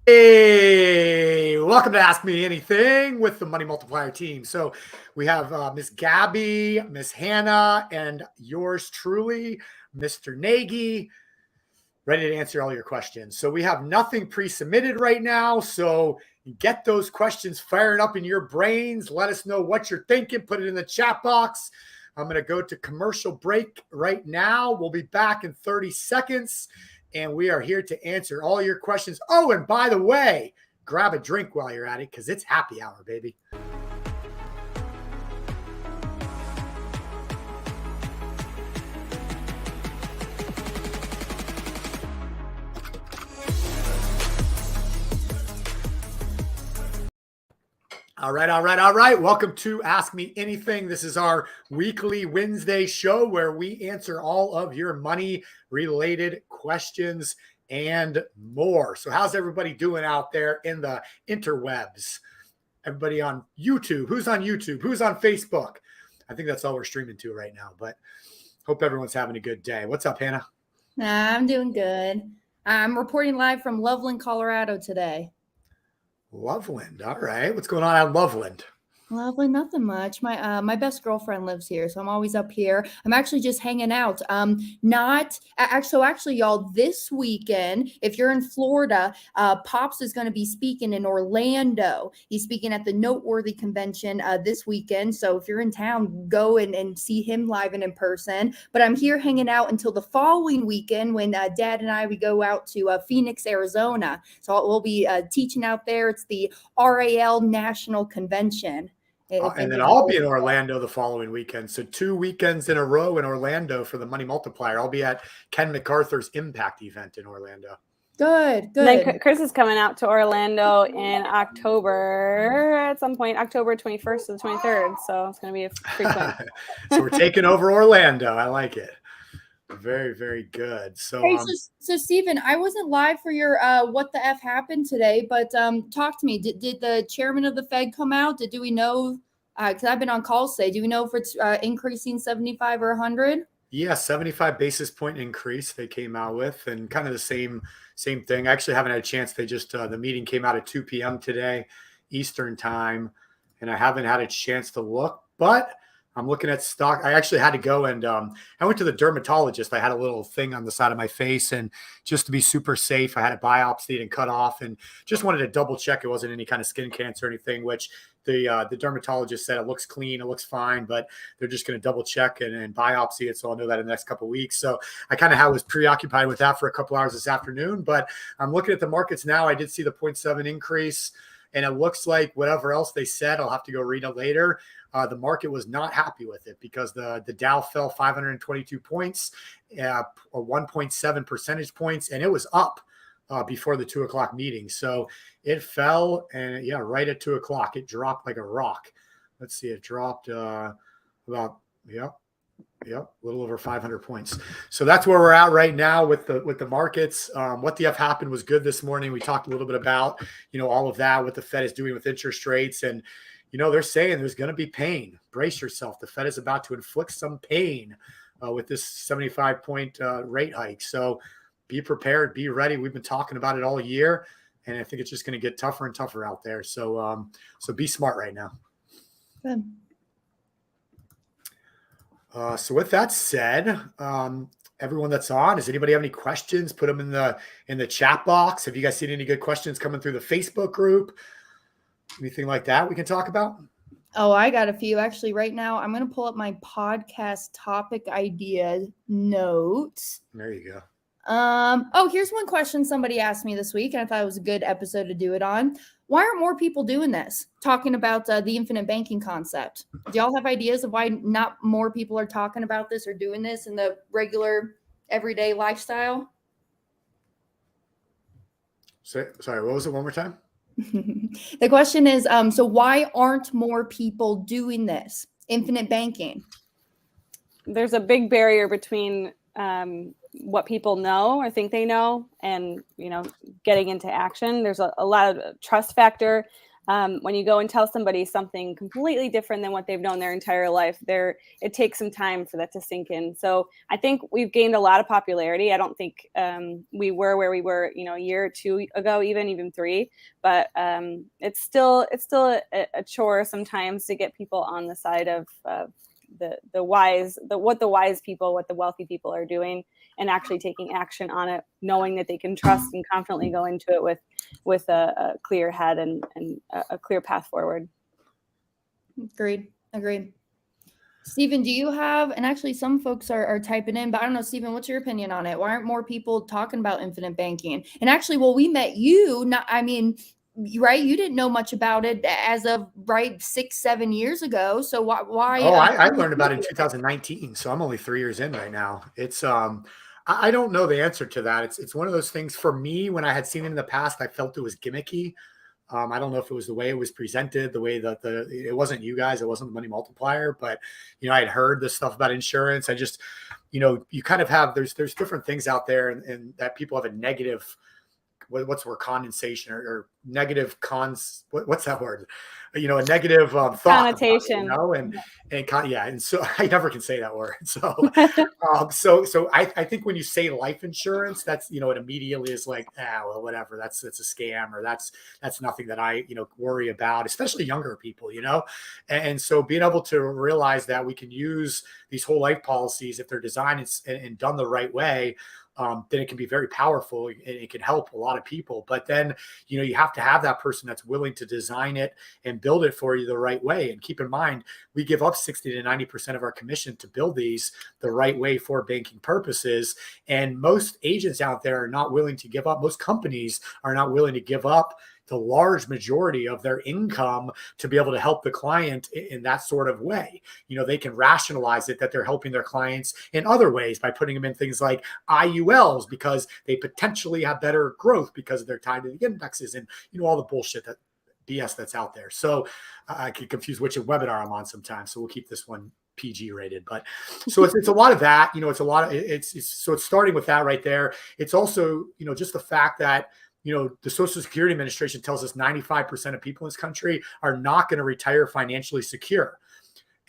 Hey, welcome to Ask Me Anything with the Money Multiplier team. So we have Miss Gabby, Miss Hannah, and yours truly, Mr. Nagy, ready to answer all your questions. So we have nothing pre-submitted right now. So get those questions firing up in your brains. Let us know what you're thinking. Put it in the chat box. I'm going to go to commercial break right now. We'll be back in 30 seconds. And we are here to answer all your questions. Oh, and by the way, grab a drink while you're at it because it's happy hour, baby. All right. Welcome to Ask Me Anything. This is our weekly Wednesday show where we answer all of your money-related questions and more. So how's everybody doing out there in the interwebs? Everybody on YouTube? Who's on YouTube? Who's on Facebook? I think that's all we're streaming to right now, but hope everyone's having a good day. What's up, Hannah? I'm doing good. I'm reporting live from Loveland, Colorado today. Loveland. All right. What's going on at Loveland? Loveland, nothing much. My best girlfriend lives here, so I'm always up here. I'm actually just hanging out. Actually, y'all, this weekend, if you're in Florida, Pops is going to be speaking in Orlando. He's speaking at the Noteworthy Convention this weekend. So if you're in town, go and see him live and in person. But I'm here hanging out until the following weekend when Dad and we go out to Phoenix, Arizona. So we'll be teaching out there. It's the RAL National Convention. And then I'll be in Orlando the following weekend. So 2 weekends in a row in Orlando for the Money Multiplier. I'll be at Ken MacArthur's Impact event in Orlando. Good. And then Chris is coming out to Orlando in October at some point, October 21st to the 23rd. So it's going to be a frequent. So we're taking over Orlando. I like it. Very, very good. So, hey, so Stephen, I wasn't live for your what the F happened today, but talk to me. Did the chairman of the Fed come out? Do we know? Because I've been on calls today. Do we know if it's increasing 75 or 100? Yeah, 75 basis point increase they came out with, and kind of the same thing. I actually haven't had a chance. They just the meeting came out at 2 p.m. today, Eastern time, and I haven't had a chance to look, but I'm looking at stock. I actually had to go and I went to the dermatologist. I had a little thing on the side of my face, and just to be super safe, I had it biopsied and cut off, and just wanted to double check it wasn't any kind of skin cancer or anything, which the dermatologist said it looks clean, it looks fine, but they're just going to double check and biopsy it. So I'll know that in the next couple of weeks. So I kind of was preoccupied with that for a couple hours this afternoon, but I'm looking at the markets now. I did see the 0.7 increase, and it looks like whatever else they said, I'll have to go read it later. The market was not happy with it because the Dow fell 522 points, 1.7 percentage points, and it was up before the 2 o'clock meeting. So it fell, and right at 2 o'clock, it dropped like a rock. Let's see, it dropped about, a little over 500 points. So that's where we're at right now with the markets. What the F happened was good this morning. We talked a little bit about, all of that, what the Fed is doing with interest rates, and they're saying there's going to be pain. Brace yourself. The Fed is about to inflict some pain with this 75-point rate hike. So be prepared, be ready. We've been talking about it all year, and I think it's just going to get tougher and tougher out there. So be smart right now. Good. So with that said, everyone that's on, does anybody have any questions? Put them in the chat box. Have you guys seen any good questions coming through the Facebook group? Anything like that we can talk about? Oh, I got a few actually right now. I'm going to pull up my podcast topic idea notes. There you go. Here's one question somebody asked me this week, and I thought it was a good episode to do it on. Why aren't more people doing this? Talking about the infinite banking concept. Do y'all have ideas of why not more people are talking about this or doing this in the regular everyday lifestyle? Sorry, what was it one more time? The question is, so why aren't more people doing this? Infinite banking. There's a big barrier between what people know or think they know and, getting into action. There's a lot of trust factor. when you go and tell somebody something completely different than what they've known their entire life, it takes some time for that to sink in. So I think we've gained a lot of popularity. I don't think we were where we were, a year or two ago, even 3. But it's still a chore sometimes to get people on the side of what the wealthy people are doing, and actually taking action on it, knowing that they can trust and confidently go into it with a clear head and a clear path forward. Agreed. Stephen, do you have, and actually some folks are typing in, but I don't know, Stephen, what's your opinion on it? Why aren't more people talking about infinite banking? And actually, well, we met you, right? You didn't know much about it as of 6-7 years ago. So why? Oh, I learned about it in 2019. So I'm only 3 years in right now. It's, I don't know the answer to that. It's one of those things for me. When I had seen it in the past, I felt it was gimmicky. I don't know if it was the way it was presented, the way that it wasn't you guys, it wasn't the Money Multiplier, but I had heard this stuff about insurance. I just, you kind of have, there's different things out there and that people have a negative, what's the word, condensation or negative what's that word? A negative thought connotation, and so I never can say that word. So, so I think when you say life insurance, that's, it immediately is like, well, whatever, that's a scam, or that's nothing that I, worry about, especially younger people, and so being able to realize that we can use these whole life policies if they're designed and done the right way, then it can be very powerful and it can help a lot of people. But then, you have to have that person that's willing to design it and build it for you the right way. And keep in mind, we give up 60 to 90% of our commission to build these the right way for banking purposes. And most agents out there are not willing to give up. Most companies are not willing to give up the large majority of their income to be able to help the client in that sort of way. They can rationalize it that they're helping their clients in other ways by putting them in things like IULs because they potentially have better growth because they're tied to the indexes and, all the bullshit, that BS that's out there. So I get confused which webinar I'm on sometimes. So we'll keep this one PG rated, but so it's a lot of that, it's a lot of, so it's starting with that right there. It's also, just the fact that, the Social Security Administration tells us 95% of people in this country are not going to retire financially secure.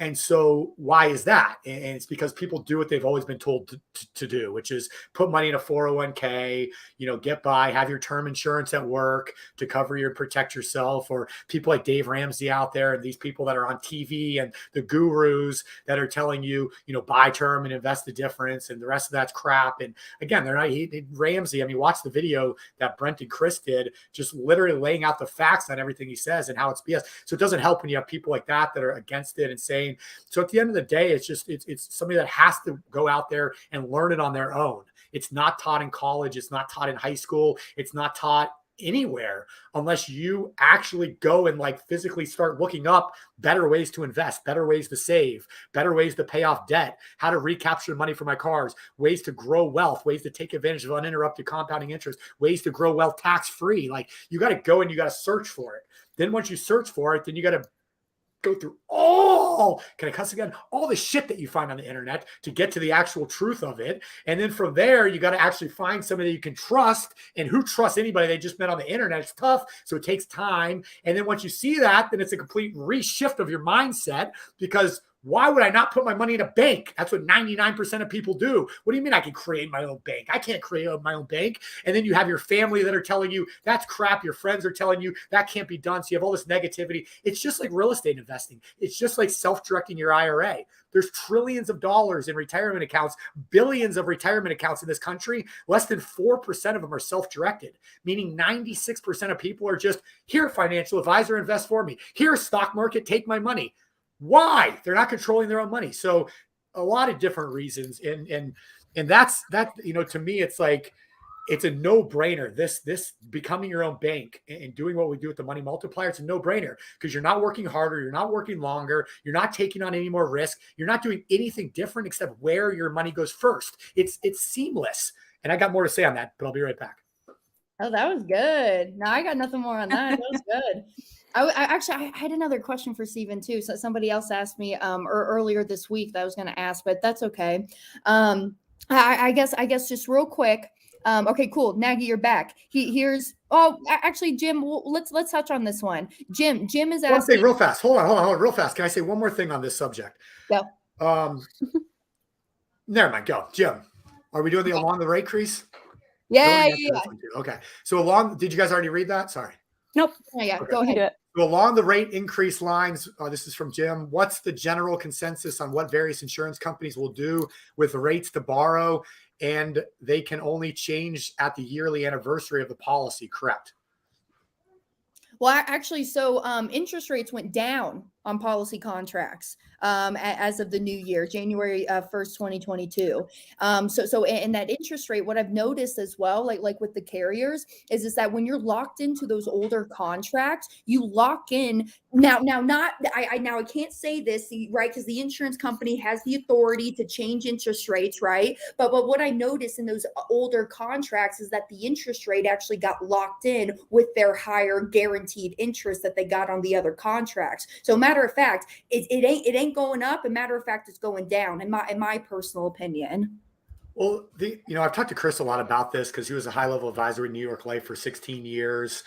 And so why is that? And it's because people do what they've always been told to do, which is put money in a 401k, get by, have your term insurance at work to cover you and protect yourself. Or people like Dave Ramsey out there and these people that are on TV and the gurus that are telling you, buy term and invest the difference. And the rest of that's crap. And again, they're not Ramsey. I mean, watch the video that Brent and Chris did, just literally laying out the facts on everything he says and how it's BS. So it doesn't help when you have people like that are against it and saying, so at the end of the day, it's somebody that has to go out there and learn it on their own. It's not taught in college. It's not taught in high school. It's not taught anywhere unless you actually go and physically start looking up better ways to invest, better ways to save, better ways to pay off debt, how to recapture money for my cars, ways to grow wealth, ways to take advantage of uninterrupted compounding interest, ways to grow wealth tax-free. You got to go and you got to search for it. Then once you search for it, then you got to go through all the shit that you find on the internet to get to the actual truth of it. And then from there, you got to actually find somebody that you can trust. And who trusts anybody they just met on the internet? It's tough. So it takes time. And then once you see that, then it's a complete reshift of your mindset, because why would I not put my money in a bank? That's what 99% of people do. What do you mean I can create my own bank? I can't create my own bank. And then you have your family that are telling you that's crap. Your friends are telling you that can't be done. So you have all this negativity. It's just like real estate investing. It's just like self-directing your IRA. There's trillions of dollars in retirement accounts, billions of retirement accounts in this country. Less than 4% of them are self-directed, meaning 96% of people are just, here, financial advisor, invest for me. Here, stock market, take my money. Why? They're not controlling their own money. So a lot of different reasons. And that's to me, it's like, it's a no-brainer. This becoming your own bank and doing what we do with the Money Multiplier, it's a no-brainer, because you're not working harder, you're not working longer, you're not taking on any more risk, you're not doing anything different except where your money goes first. It's seamless. And I got more to say on that, but I'll be right back. Oh, that was good. No, I got nothing more on that. That was good. I had another question for Stephen too. So somebody else asked me earlier this week that I was going to ask, but that's okay. I guess just real quick. Okay, cool. Nagy, you're back. Actually, Jim, let's touch on this one. Jim is One asking. thing real fast. Hold on, real fast. Can I say one more thing on this subject? Go. Never mind. Go, Jim. Are we doing the along the rate crease? Yeah. Okay. So did you guys already read that? Sorry. Nope. Yeah. Okay. Go ahead. So along the rate increase lines, this is from Jim. What's the general consensus on what various insurance companies will do with rates to borrow? And they can only change at the yearly anniversary of the policy, correct? Well, actually, so interest rates went down on policy contracts as of the new year, January 1st, 2022. And that interest rate, what I've noticed as well, like with the carriers, is that when you're locked into those older contracts, you lock in now. I can't say this, right? Because the insurance company has the authority to change interest rates, right? But what I noticed in those older contracts is that the interest rate actually got locked in with their higher guaranteed interest that they got on the other contracts. So matter of fact, it ain't going up. And matter of fact, it's going down in my personal opinion. Well, I've talked to Chris a lot about this because he was a high level advisor in New York Life for 16 years.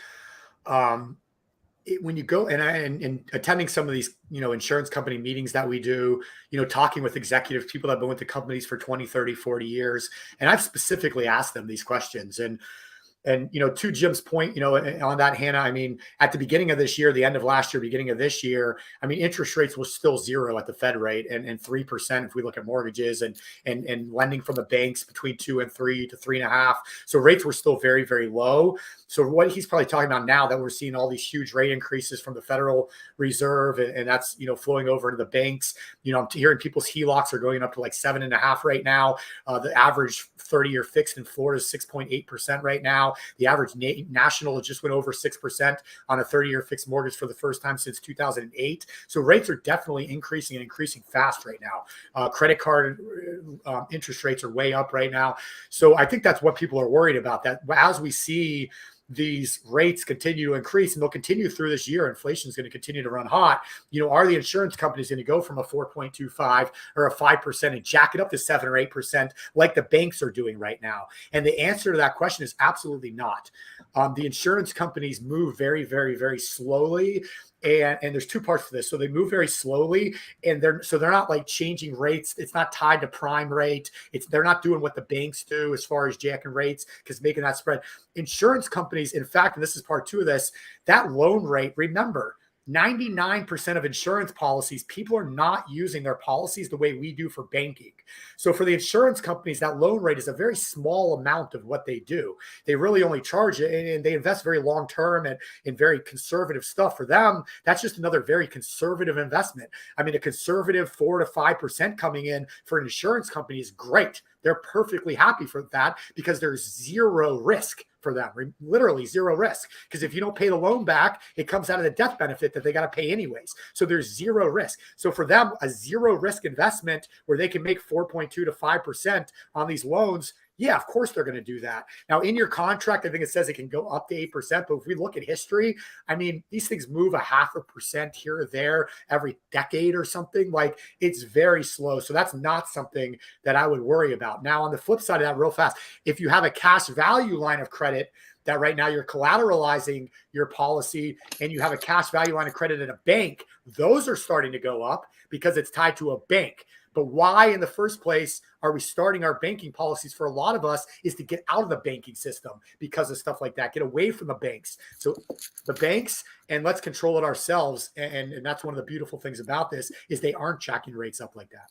When you go and attending some of these, insurance company meetings that we do, talking with executives, people that have been with the companies for 20, 30, 40 years. And I've specifically asked them these questions. And to Jim's point, on that, Hannah, I mean, at the beginning of this year, the end of last year, beginning of this year, I mean, interest rates was still 0 at the Fed rate and 3% if we look at mortgages and lending from the banks between 2 and 3 to 3.5. So rates were still very, very low. So what he's probably talking about now that we're seeing all these huge rate increases from the Federal Reserve and that's, flowing over to the banks, I'm hearing people's HELOCs are going up to like 7.5 right now. The average 30-year fixed in Florida is 6.8% right now. The average national just went over 6% on a 30-year fixed mortgage for the first time since 2008. So rates are definitely increasing and increasing fast right now. Credit card interest rates are way up right now. So I think that's what people are worried about, that as we see these rates continue to increase and they'll continue through this year, inflation is going to continue to run hot. Are the insurance companies going to go from a 4.25 or a 5% and jack it up to 7 or 8% like the banks are doing right now? And the answer to that question is absolutely not. The insurance companies move very, very, very slowly. And there's two parts to this. So they move very slowly and they're not like changing rates. It's not tied to prime rate. They're not doing what the banks do as far as jacking rates because making that spread. Insurance companies, in fact, and this is part 2 of this, that loan rate, remember, 99% of insurance policies, people are not using their policies the way we do for banking. So for the insurance companies, that loan rate is a very small amount of what they do. They really only charge it and they invest very long-term and in very conservative stuff. For them, that's just another very conservative investment. I mean, a conservative 4 to 5% coming in for an insurance company is great. They're perfectly happy for that because there's 0 risk for them, literally 0 risk. Because if you don't pay the loan back, it comes out of the death benefit that they got to pay anyways. So there's 0 risk. So for them, a 0 risk investment where they can make 4.2 to 5% on these loans, yeah, of course they're going to do that. Now, in your contract, I think it says it can go up to 8%. But if we look at history, I mean, these things move 0.5% here or there every decade or something. Like, it's very slow. So that's not something that I would worry about. Now, on the flip side of that, real fast, if you have a cash value line of credit that right now you're collateralizing your policy and you have a cash value line of credit at a bank, those are starting to go up because it's tied to a bank. But why in the first place are we starting our banking policies for a lot of us is to get out of the banking system because of stuff like that, get away from the banks. So the banks, and let's control it ourselves. And that's one of the beautiful things about this is they aren't jacking rates up like that.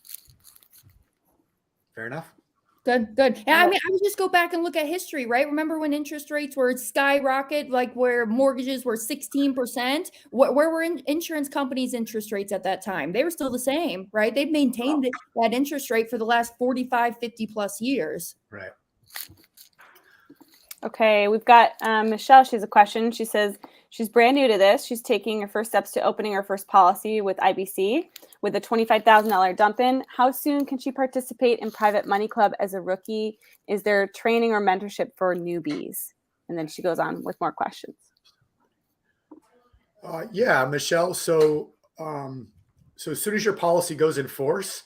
Fair enough? Good. And I mean, I would just go back and look at history, right? Remember when interest rates were skyrocket, like where mortgages were 16%? Where were insurance companies' interest rates at that time? They were still the same, right? They've maintained that interest rate for the last 45, 50 plus years. Right. Okay, we've got Michelle. She has a question. She says she's brand new to this. She's taking her first steps to opening her first policy with IBC with a $25,000 dump in. How soon can she participate in Private Money Club as a rookie? Is there training or mentorship for newbies? And then she goes on with more questions. Yeah, Michelle. So as soon as your policy goes in force,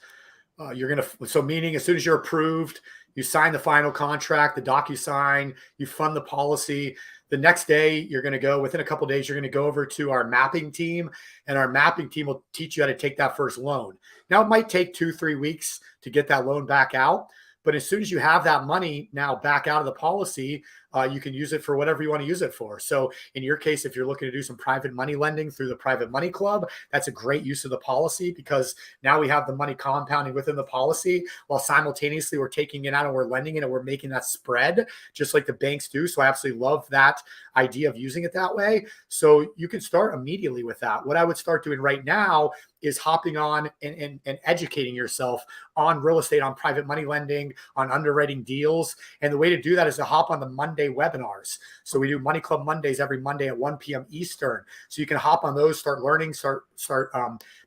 So meaning as soon as you're approved, you sign the final contract, the DocuSign, you fund the policy. The next day, you're going to go, within a couple of days, you're going to go over to our mapping team, and our mapping team will teach you how to take that first loan. Now, it might take 2-3 weeks to get that loan back out. But as soon as you have that money now back out of the policy, you can use it for whatever you want to use it for. So in your case, if you're looking to do some private money lending through the Private Money Club, that's a great use of the policy, because now we have the money compounding within the policy while simultaneously we're taking it out and we're lending it and we're making that spread just like the banks do. So I absolutely love that idea of using it that way. So you can start immediately with that. What I would start doing right now is hopping on and educating yourself on real estate, on private money lending, on underwriting deals. And the way to do that is to hop on the Monday webinars. So we do Money Club Mondays every Monday at 1 p.m. Eastern. So you can hop on those, start learning, start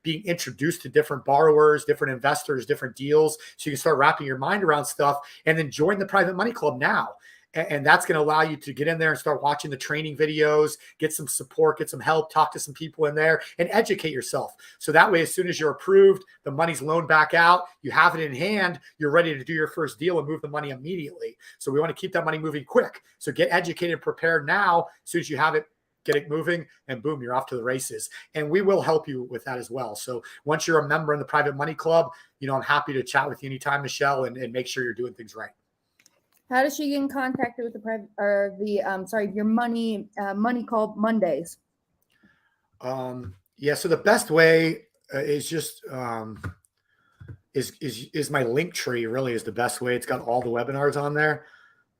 being introduced to different borrowers, different investors, different deals. So you can start wrapping your mind around stuff, and then join the Private Money Club now. And that's going to allow you to get in there and start watching the training videos, get some support, get some help, talk to some people in there, and educate yourself. So that way, as soon as you're approved, the money's loaned back out, you have it in hand, you're ready to do your first deal and move the money immediately. So we want to keep that money moving quick. So get educated and prepared now. As soon as you have it, get it moving, and boom, you're off to the races. And we will help you with that as well. So once you're a member in the Private Money Club, I'm happy to chat with you anytime, Michelle, and make sure you're doing things right. How does she get in contact with the private or your money called Mondays? Yeah. So the best way is just is my link tree really is the best way. It's got all the webinars on there.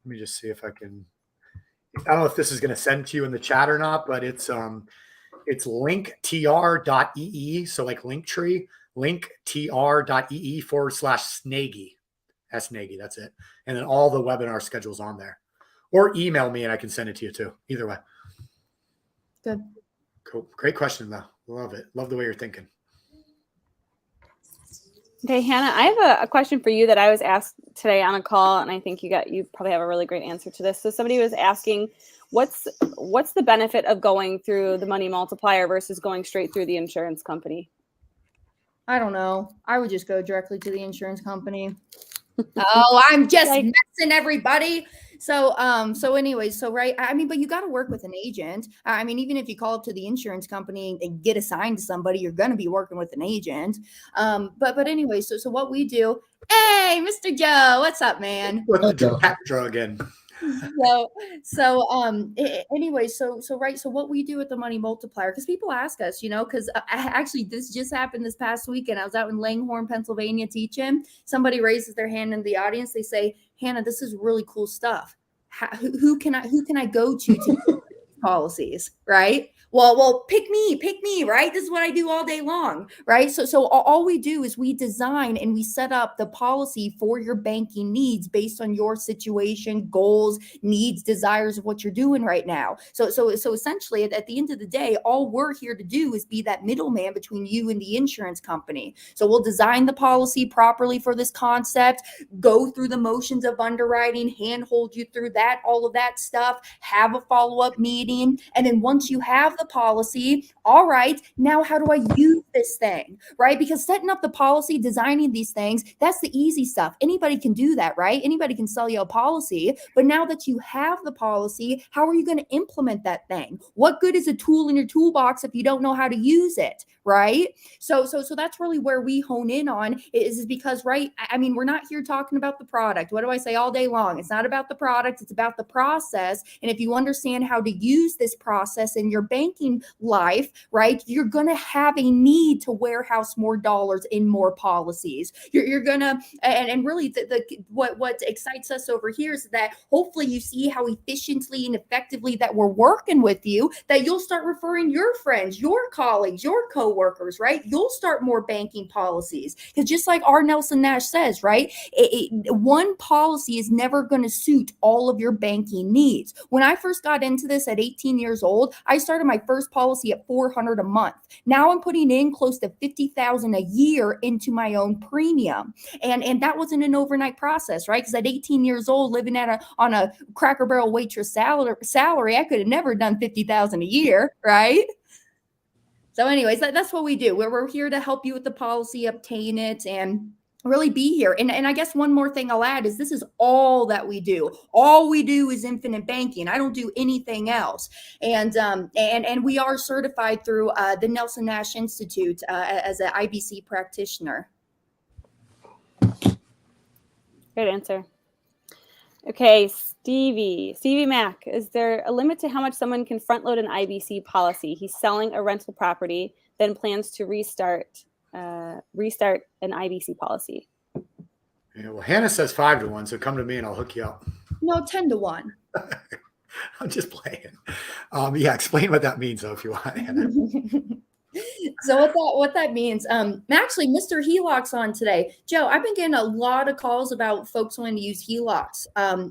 Let me just see if I can. I don't know if this is going to send to you in the chat or not, but it's linktr.ee. So like Linktree, linktr.ee/Snaggy. Snaggy, that's it. And then all the webinar schedules on there. Or email me and I can send it to you too. Either way. Good. Cool. Great question though. Love it. Love the way you're thinking. Okay, Hannah, I have a question for you that I was asked today on a call, and I think you probably have a really great answer to this. So somebody was asking, what's the benefit of going through the Money Multiplier versus going straight through the insurance company? I don't know. I would just go directly to the insurance company. Oh, I'm just messing everybody. So right. I mean, but you got to work with an agent. I mean, even if you call up to the insurance company and get assigned to somebody, you're going to be working with an agent. But anyway, so what we do, hey, Mr. Joe, what's up, man? What the cat drug in? Anyway, so what we do with the Money Multiplier, because people ask us, because actually this just happened this past weekend. I was out in Langhorne, Pennsylvania teaching. Somebody raises their hand in the audience. They say, Hannah, this is really cool stuff. Who can I go to policies, right? Well, pick me, right? This is what I do all day long, right? So all we do is we design and we set up the policy for your banking needs based on your situation, goals, needs, desires of what you're doing right now. So essentially at the end of the day, all we're here to do is be that middleman between you and the insurance company. So we'll design the policy properly for this concept, go through the motions of underwriting, handhold you through that, all of that stuff, have a follow-up meeting. And then once you have the policy, all right, now how do I use this thing, right? Because setting up the policy, designing these things, that's the easy stuff. Anybody can do that, right? Anybody can sell you a policy. But now that you have the policy, how are you going to implement that thing? What good is a tool in your toolbox if you don't know how to use it, right? So that's really where we hone in on is because, right? I mean, we're not here talking about the product. What do I say all day long? It's not about the product. It's about the process. And if you understand how to use this process in your banking life, right, you're going to have a need to warehouse more dollars in more policies. You're going to, and really what excites us over here is that hopefully you see how efficiently and effectively that we're working with you, that you'll start referring your friends, your colleagues, your coworkers, right? You'll start more banking policies. Because just like R. Nelson Nash says, right, one policy is never going to suit all of your banking needs. When I first got into this at 18 years old, I started my first policy at $400 a month. Now I'm putting in close to $50,000 a year into my own premium. And that wasn't an overnight process, right? Because at 18 years old, living on a Cracker Barrel waitress salary, I could have never done $50,000 a year, right? So anyways, that's what we do. We're here to help you with the policy, obtain it, and really be here. And I guess one more thing I'll add is this is all that we do. All we do is infinite banking. I don't do anything else. And we are certified through the Nelson Nash Institute as an IBC practitioner. Great answer. Okay, Stevie Mack, is there a limit to how much someone can front load an IBC policy? He's selling a rental property, then plans to restart an IBC policy. Yeah, well, Hannah says 5-to-1, so come to me and I'll hook you up. No, 10-1. I'm just playing. Yeah, explain what that means, though, if you want, Hannah. So what that means, actually, Mr. HELOC's on today. Joe, I've been getting a lot of calls about folks wanting to use HELOCs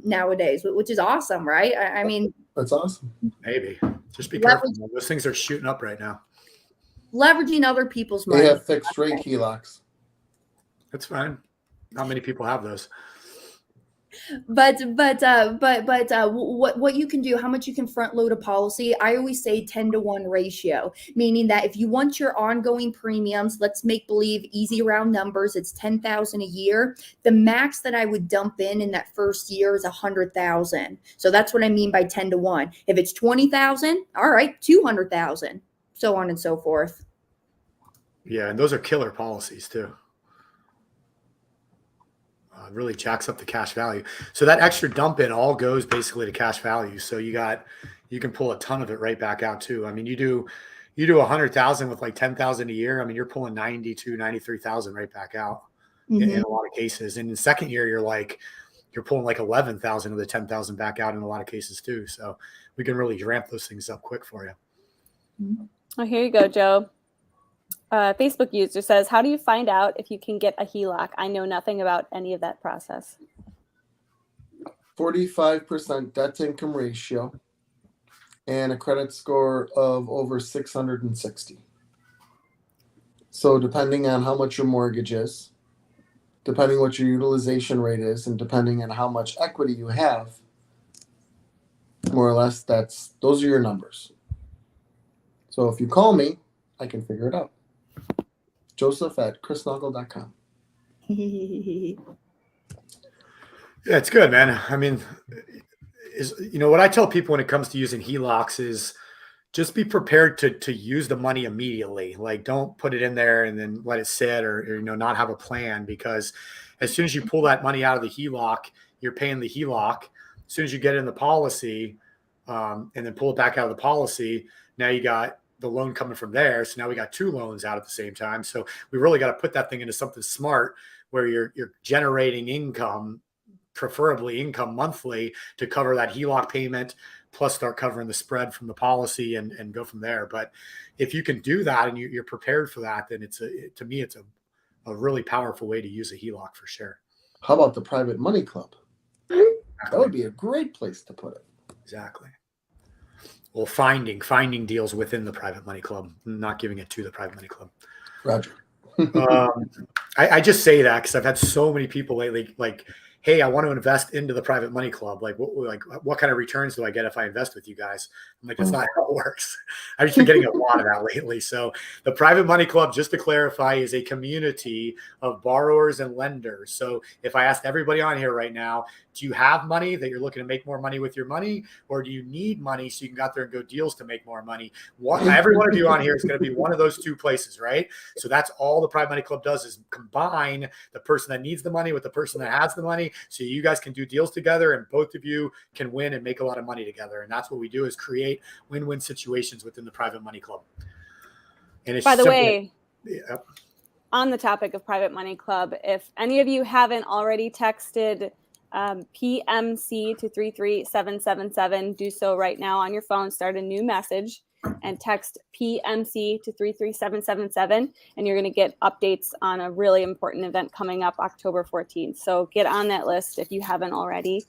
nowadays, which is awesome, right? I mean, that's awesome. Maybe. Just be careful. Those things are shooting up right now. Leveraging other people's money. They have fixed rate HELOCs. That's fine. Not many people have those. But what you can do, how much you can front load a policy, I always say 10-to-1 ratio, meaning that if you want your ongoing premiums, let's make believe easy round numbers, it's 10,000 a year. The max that I would dump in that first year is 100,000. So that's what I mean by 10-to-1. If it's 20,000, all right, 200,000, so on and so forth. Yeah, and those are killer policies too. Really jacks up the cash value. So that extra dump in all goes basically to cash value. So you can pull a ton of it right back out too. I mean, you do 100,000 with like 10,000 a year. I mean, you're pulling 93,000 right back out in a lot of cases. And in the second year, you're pulling like 11,000 of the 10,000 back out in a lot of cases too. So we can really ramp those things up quick for you. Oh, here you go, Joe. Facebook user says, how do you find out if you can get a HELOC? I know nothing about any of that process. 45% debt to income ratio and a credit score of over 660. So depending on how much your mortgage is, depending what your utilization rate is, and depending on how much equity you have, more or less, those are your numbers. So if you call me, I can figure it out. Joseph@chrisknuckle.com. Yeah, it's good, man. I mean, what I tell people when it comes to using HELOCs is just be prepared to use the money immediately. Like, don't put it in there and then let it sit or not have a plan, because as soon as you pull that money out of the HELOC, you're paying the HELOC. As soon as you get in the policy and then pull it back out of the policy, now you got the loan coming from there. So now we got two loans out at the same time. So we really got to put that thing into something smart where you're generating income, preferably income monthly, to cover that HELOC payment, plus start covering the spread from the policy and go from there. But if you can do that and you're prepared for that, then to me, it's a really powerful way to use a HELOC for sure. How about the private money club? That would be a great place to put it. Exactly. Well, finding deals within the private money club, not giving it to the private money club. Roger. I just say that because I've had so many people lately, like, hey, I want to invest into the private money club. Like, what kind of returns do I get if I invest with you guys? I'm like, that's not how it works. I've just been getting a lot of that lately. So the private money club, just to clarify, is a community of borrowers and lenders. So if I asked everybody on here right now, do you have money that you're looking to make more money with your money, or do you need money so you can go out there and go deals to make more money? Every one of you on here is going to be one of those two places, right? So that's all the private money club does, is combine the person that needs the money with the person that has the money, so you guys can do deals together and both of you can win and make a lot of money together. And that's what we do, is create win-win situations within the private money club. And it's, by the way, yeah. On the topic of private money club, if any of you haven't already texted PMC to 33777, do so right now on your phone. Start a new message and text PMC to 33777, and you're going to get updates on a really important event coming up October 14th. So get on that list if you haven't already.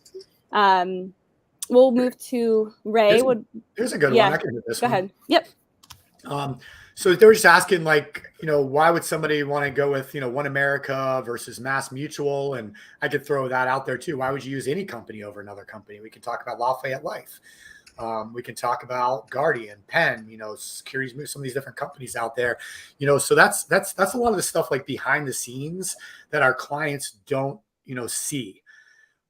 We'll move to Ray. Here's a good one. I can hit this Go one. ahead. Yep. So they were just asking, like, why would somebody want to go with, One America versus Mass Mutual? And I could throw that out there too. Why would you use any company over another company? We can talk about Lafayette Life. We can talk about Guardian, Penn, Securities, some of these different companies out there, so that's a lot of the stuff like behind the scenes that our clients don't, see.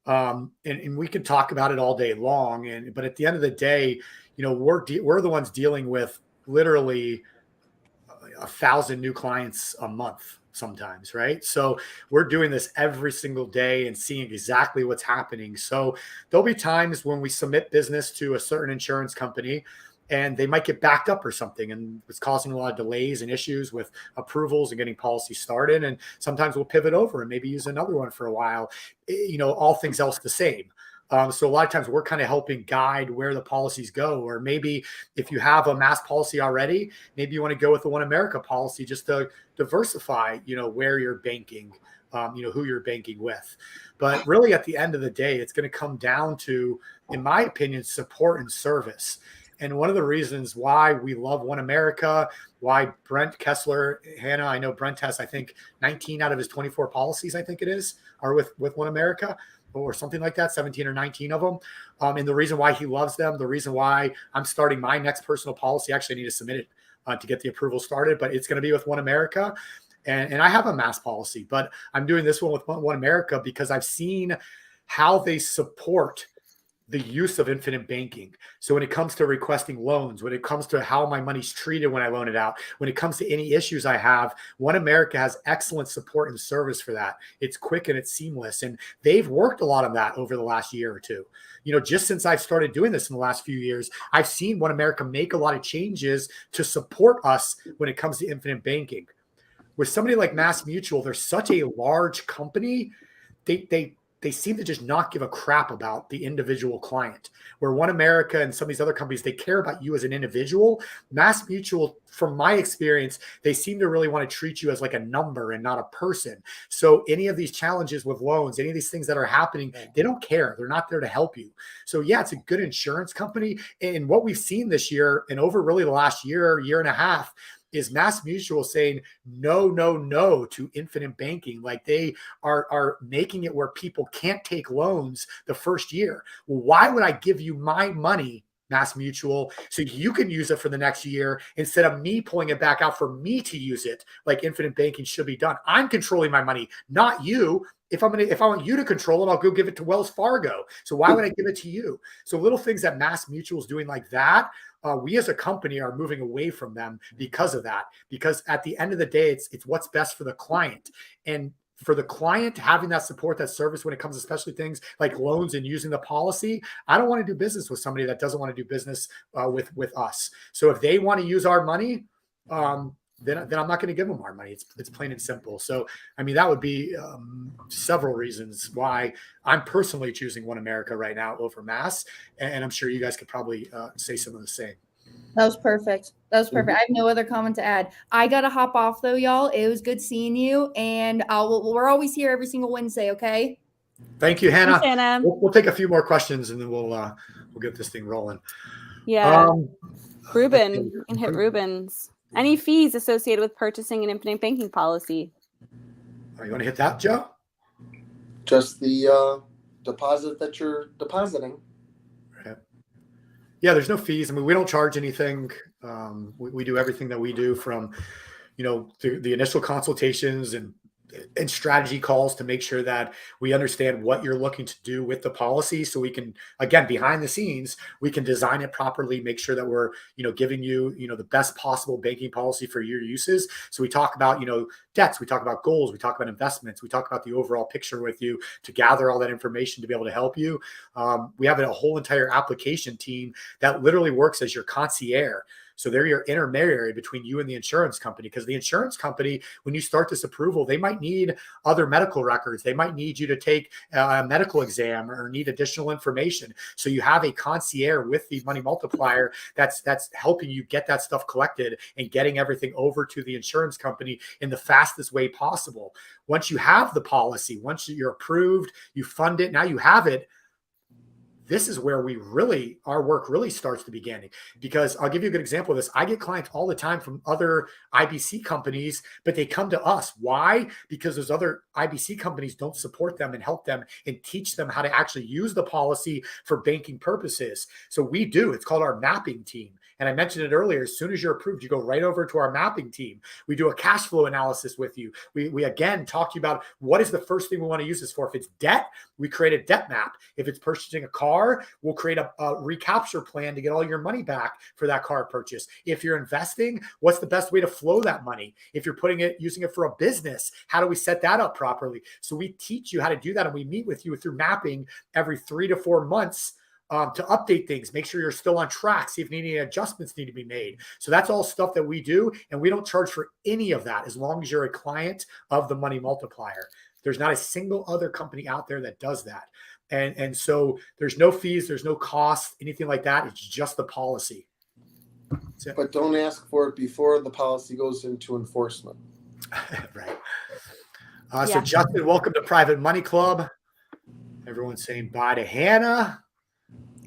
And we can talk about it all day long. But at the end of the day, we're the ones dealing with literally 1,000 new clients a month sometimes, right? So we're doing this every single day and seeing exactly what's happening. So there'll be times when we submit business to a certain insurance company and they might get backed up or something, and it's causing a lot of delays and issues with approvals and getting policies started. And sometimes we'll pivot over and maybe use another one for a while, all things else the same. So a lot of times we're kind of helping guide where the policies go, or maybe if you have a mass policy already, maybe you want to go with the One America policy just to diversify, where you're banking, who you're banking with. But really at the end of the day, it's going to come down to, in my opinion, support and service. And one of the reasons why we love One America, why Brent Kessler, Hannah, I know Brent has, I think 19 out of his 24 policies, I think it is, are with One America, or something like that, 17 or 19 of them. And the reason why he loves them, the reason why I'm starting my next personal policy, actually I need to submit it to get the approval started, but it's going to be with One America. And I have a mass policy, but I'm doing this one with One America because I've seen how they support the use of infinite banking. So when it comes to requesting loans, when it comes to how my money's treated when I loan it out, when it comes to any issues I have, One America has excellent support and service for that. It's quick and it's seamless. And they've worked a lot on that over the last year or two. Just since I've started doing this in the last few years, I've seen One America make a lot of changes to support us when it comes to infinite banking. With somebody like Mass Mutual, they're such a large company, they seem to just not give a crap about the individual client. Where One America and some of these other companies, they care about you as an individual. Mass Mutual, from my experience, they seem to really want to treat you as like a number and not a person. So any of these challenges with loans, any of these things that are happening, they don't care. They're not there to help you. So yeah, it's a good insurance company. And what we've seen this year and over really the last year and a half, is Mass Mutual saying no to infinite banking. Like they are making it where people can't take loans the first year. Well, why would I give you my money, Mass Mutual, so you can use it for the next year instead of me pulling it back out for me to use it like infinite banking should be done? I'm controlling my money, not you. If I want you to control it, I'll go give it to Wells Fargo. So why would I give it to you? So little things that Mass Mutual is doing like that, we as a company are moving away from them because of that. Because at the end of the day, it's what's best for the client. And for the client, having that support, that service when it comes to especially things like loans and using the policy, I don't want to do business with somebody that doesn't want to do business with us. So if they want to use our money, then I'm not going to give them our money. It's plain and simple. So, I mean, that would be several reasons why I'm personally choosing One America right now over Mass. And I'm sure you guys could probably say some of the same. That was perfect. I have no other comment to add. I got to hop off though, y'all. It was good seeing you. And we're always here every single Wednesday. Okay. Thank you, Hannah. Thanks, Hannah. We'll take a few more questions and then we'll get this thing rolling. Yeah. Ruben, you can hit Ruben's. Any fees associated with purchasing an infinite banking policy? You want to hit that, Joe? Just the deposit that you're depositing. Right. Yeah, there's no fees. I mean, we don't charge anything. We do everything that we do from, the initial consultations and strategy calls to make sure that we understand what you're looking to do with the policy. So we can, again, behind the scenes, we can design it properly, make sure that we're, giving you, the best possible banking policy for your uses. So we talk about, debts, we talk about goals, we talk about investments, we talk about the overall picture with you to gather all that information to be able to help you. We have a whole entire application team that literally works as your concierge. So they're your intermediary between you and the insurance company, because the insurance company, when you start this approval, they might need other medical records. They might need you to take a medical exam or need additional information. So you have a concierge with the Money Multiplier that's helping you get that stuff collected and getting everything over to the insurance company in the fastest way possible. Once you have the policy, once you're approved, you fund it, now you have it. this is where our work really starts to begin. Because I'll give you a good example of this. I get clients all the time from other IBC companies, but they come to us. Why? Because those other IBC companies don't support them and help them and teach them how to actually use the policy for banking purposes. So we do. It's called our mapping team. And I mentioned it earlier, as soon as you're approved, you go right over to our mapping team. We do a cash flow analysis with you. We again talk to you about what is the first thing we want to use this for. If it's debt, we create a debt map. If it's purchasing a car, we'll create a recapture plan to get all your money back for that car purchase. If you're investing, what's the best way to flow that money? If you're using it for a business, how do we set that up properly? So we teach you how to do that, and we meet with you through mapping every 3 to 4 months to update things, make sure you're still on track, see if any adjustments need to be made. So that's all stuff that we do, and we don't charge for any of that as long as you're a client of the Money Multiplier. There's not a single other company out there that does that. And so there's no fees, there's no cost, anything like that. It's just the policy. But don't ask for it before the policy goes into enforcement. Right. So Justin, welcome to Private Money Club. Everyone's saying bye to Hannah.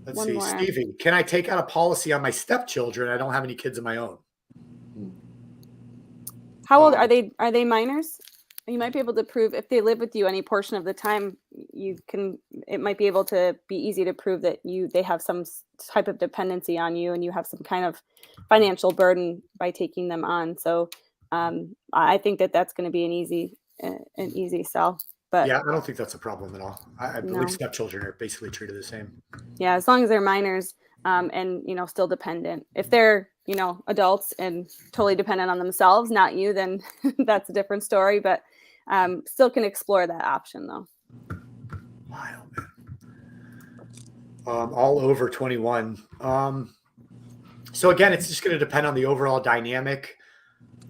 Let's see, Stevie, can I take out a policy on my stepchildren? I don't have any kids of my own. How old are they? Are they minors? You might be able to prove if they live with you any portion of the time. It might be able to be easy to prove that they have some type of dependency on you, and you have some kind of financial burden by taking them on. So I think that's going to be an easy sell. But yeah, I don't think that's a problem at all. I believe stepchildren are basically treated the same. Yeah, as long as they're minors and still dependent. If they're adults and totally dependent on themselves, not you, then that's a different story. But still can explore that option though. Wild, man. All over 21. So again, it's just going to depend on the overall dynamic.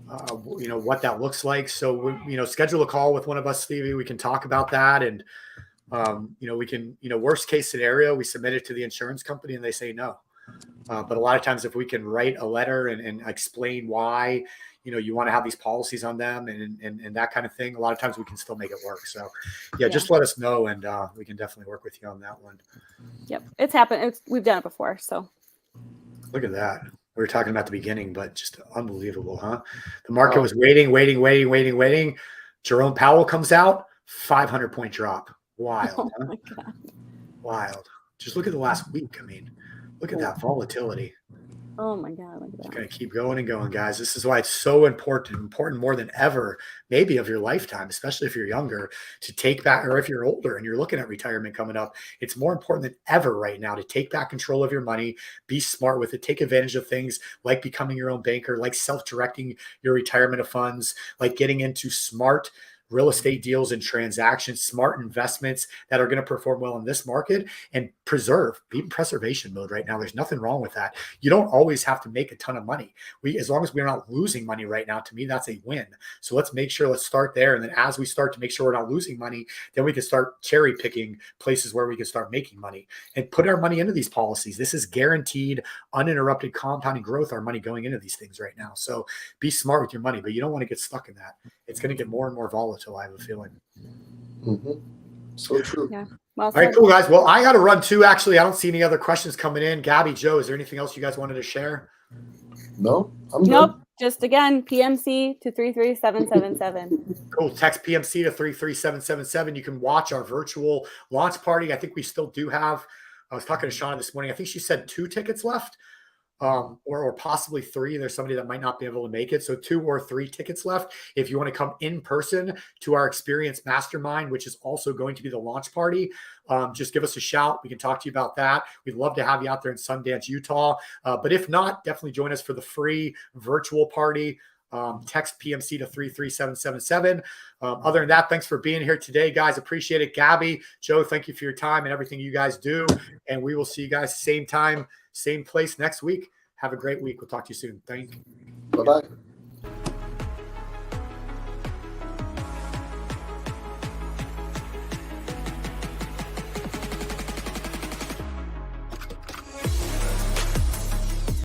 What that looks like. So, schedule a call with one of us, Stevie. We can talk about that. And, we can, worst case scenario, we submit it to the insurance company and they say no. But a lot of times if we can write a letter and explain why, you want to have these policies on them and that kind of thing, a lot of times we can still make it work. So just let us know and we can definitely work with you on that one. Yep. It's happened. We've done it before. So look at that. We were talking about the beginning, but just unbelievable, huh? The market was waiting. Jerome Powell comes out, 500-point drop. Wild, huh? My God. Wild. Just look at the last week. I mean, look at that volatility. Oh my God, look at that. It's going to keep going and going, guys. This is why it's so important more than ever, maybe of your lifetime, especially if you're younger, to take back, or if you're older and you're looking at retirement coming up, it's more important than ever right now to take back control of your money, be smart with it, take advantage of things like becoming your own banker, like self-directing your retirement of funds, like getting into smart real estate deals and transactions, smart investments that are going to perform well in this market and be in preservation mode right now. There's nothing wrong with that. You don't always have to make a ton of money. As long as we're not losing money right now, to me, that's a win. So let's start there. And then as we start to make sure we're not losing money, then we can start cherry picking places where we can start making money and put our money into these policies. This is guaranteed, uninterrupted compounding growth, our money going into these things right now. So be smart with your money, but you don't want to get stuck in that. It's going to get more and more volatile, I have a feeling. Mm-hmm. So true. Yeah. Well, all right, cool, guys. Well, I got to run too. Actually, I don't see any other questions coming in. Gabby, Joe, is there anything else you guys wanted to share? No, I'm good. Nope. Just again, PMC to 33777. Cool. Text PMC to 33777. You can watch our virtual launch party. I think we still do have. I was talking to Shauna this morning. I think she said 2 tickets left. Or possibly 3. There's somebody that might not be able to make it. So 2 or 3 tickets left. If you want to come in person to our Experience Mastermind, which is also going to be the launch party, just give us a shout. We can talk to you about that. We'd love to have you out there in Sundance, Utah. But if not, definitely join us for the free virtual party. Text PMC to 33777. Other than that, thanks for being here today, guys. Appreciate it. Gabby, Joe, thank you for your time and everything you guys do. And we will see you guys same time, same place next week. Have a great week. We'll talk to you soon. Thank you. Bye-bye.